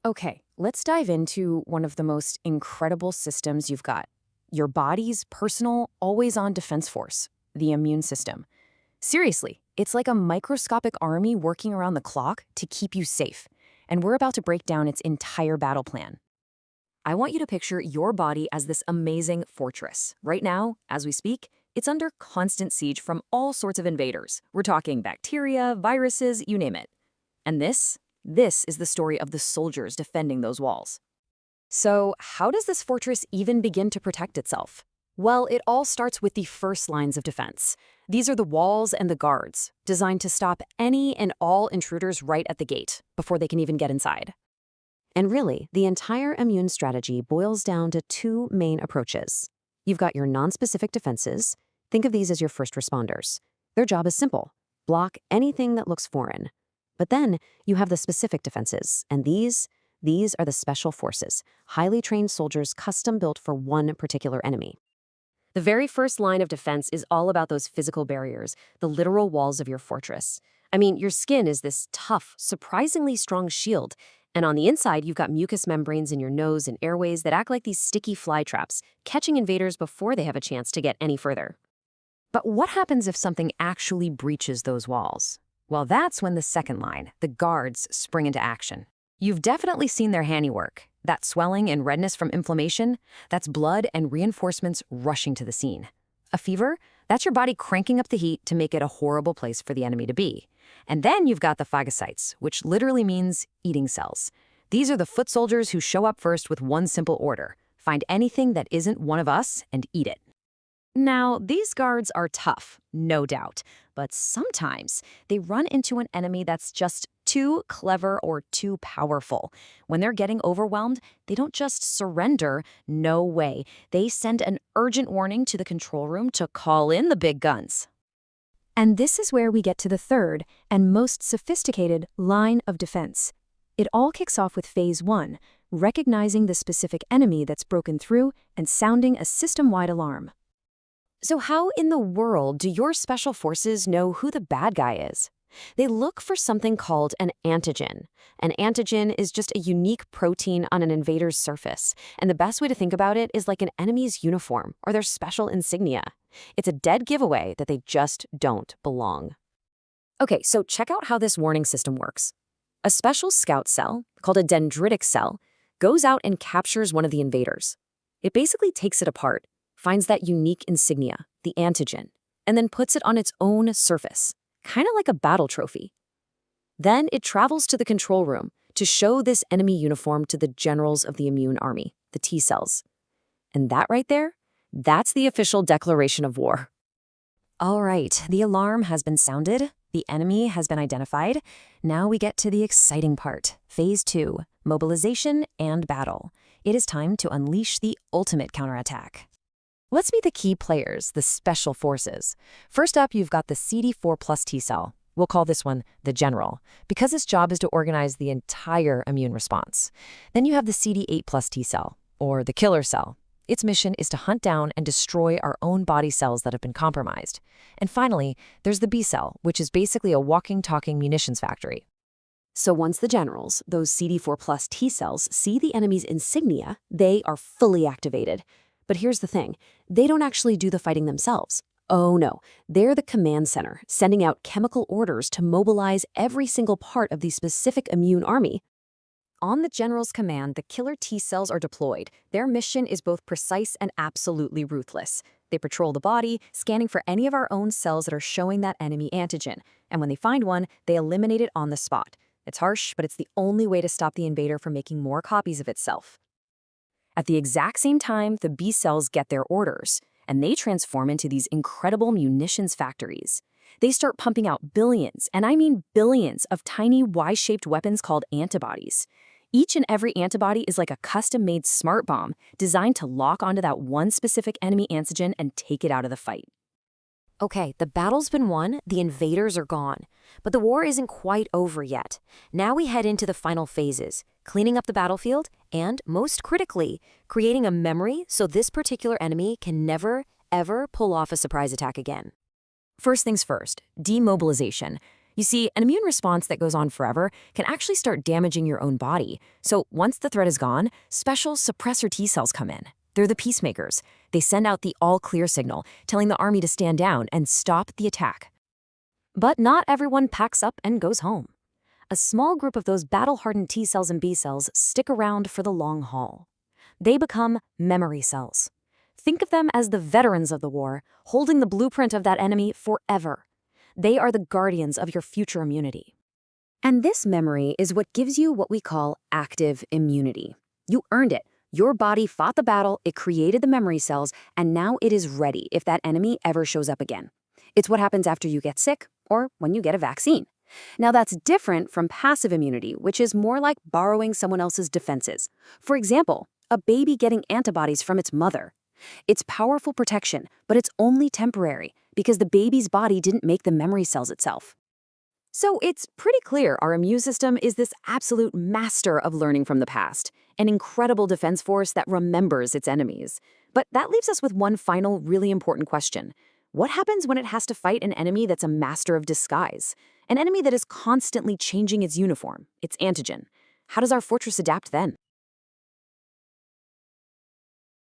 Okay, let's dive into one of the most incredible systems you've got. Your body's personal, always-on defense force, the immune system. Seriously, it's like a microscopic army working around the clock to keep you safe. And we're about to break down its entire battle plan. I want you to picture your body as this amazing fortress. Right now, as we speak, it's under constant siege from all sorts of invaders. We're talking bacteria, viruses, you name it. And this is the story of the soldiers defending those walls. So, how does this fortress even begin to protect itself? Well, it all starts with the first lines of defense. These are the walls and the guards, designed to stop any and all intruders right at the gate, before they can even get inside. And really, the entire immune strategy boils down to two main approaches. You've got your nonspecific defenses. Think of these as your first responders. Their job is simple: block anything that looks foreign. But then you have the specific defenses, and these are the special forces, highly trained soldiers custom-built for one particular enemy. The very first line of defense is all about those physical barriers, the literal walls of your fortress. I mean, your skin is this tough, surprisingly strong shield, and on the inside, you've got mucous membranes in your nose and airways that act like these sticky fly traps, catching invaders before they have a chance to get any further. But what happens if something actually breaches those walls? Well, that's when the second line, the guards, spring into action. You've definitely seen their handiwork. That swelling and redness from inflammation, that's blood and reinforcements rushing to the scene. A fever, that's your body cranking up the heat to make it a horrible place for the enemy to be. And then you've got the phagocytes, which literally means eating cells. These are the foot soldiers who show up first with one simple order: find anything that isn't one of us and eat it. Now, these guards are tough, no doubt, but sometimes they run into an enemy that's just too clever or too powerful. When they're getting overwhelmed, they don't just surrender, no way. They send an urgent warning to the control room to call in the big guns. And this is where we get to the third and most sophisticated line of defense. It all kicks off with Phase 1, recognizing the specific enemy that's broken through and sounding a system-wide alarm. So how in the world do your special forces know who the bad guy is? They look for something called an antigen. An antigen is just a unique protein on an invader's surface, and the best way to think about it is like an enemy's uniform or their special insignia. It's a dead giveaway that they just don't belong. Okay, so check out how this warning system works. A special scout cell, called a dendritic cell, goes out and captures one of the invaders. It basically takes it apart, finds that unique insignia, the antigen, and then puts it on its own surface, kind of like a battle trophy. Then it travels to the control room to show this enemy uniform to the generals of the immune army, the T cells. And that right there, that's the official declaration of war. All right, the alarm has been sounded, the enemy has been identified. Now we get to the exciting part, Phase 2, mobilization and battle. It is time to unleash the ultimate counterattack. Let's meet the key players, the special forces. First up, you've got the CD4 plus T cell. We'll call this one the general, because its job is to organize the entire immune response. Then you have the CD8 plus T cell, or the killer cell. Its mission is to hunt down and destroy our own body cells that have been compromised. And finally, there's the B cell, which is basically a walking, talking munitions factory. So once the generals, those CD4 plus T cells, see the enemy's insignia, they are fully activated. But here's the thing, they don't actually do the fighting themselves. Oh no, they're the command center, sending out chemical orders to mobilize every single part of the specific immune army. On the general's command, the killer T cells are deployed. Their mission is both precise and absolutely ruthless. They patrol the body, scanning for any of our own cells that are showing that enemy antigen. And when they find one, they eliminate it on the spot. It's harsh, but it's the only way to stop the invader from making more copies of itself. At the exact same time, the B cells get their orders, and they transform into these incredible munitions factories. They start pumping out billions, and I mean billions, of tiny Y-shaped weapons called antibodies. Each and every antibody is like a custom-made smart bomb designed to lock onto that one specific enemy antigen and take it out of the fight. Okay, the battle's been won, the invaders are gone. But the war isn't quite over yet. Now we head into the final phases, cleaning up the battlefield and, most critically, creating a memory so this particular enemy can never, ever pull off a surprise attack again. First things first, demobilization. You see, an immune response that goes on forever can actually start damaging your own body. So once the threat is gone, special suppressor T cells come in. They're the peacemakers. They send out the all-clear signal, telling the army to stand down and stop the attack. But not everyone packs up and goes home. A small group of those battle-hardened T cells and B cells stick around for the long haul. They become memory cells. Think of them as the veterans of the war, holding the blueprint of that enemy forever. They are the guardians of your future immunity. And this memory is what gives you what we call active immunity. You earned it. Your body fought the battle, it created the memory cells, and now it is ready if that enemy ever shows up again. It's what happens after you get sick or when you get a vaccine. Now that's different from passive immunity, which is more like borrowing someone else's defenses. For example, a baby getting antibodies from its mother. It's powerful protection, but it's only temporary because the baby's body didn't make the memory cells itself. So it's pretty clear our immune system is this absolute master of learning from the past, an incredible defense force that remembers its enemies. But that leaves us with one final really important question. What happens when it has to fight an enemy that's a master of disguise? An enemy that is constantly changing its uniform, its antigen? How does our fortress adapt then?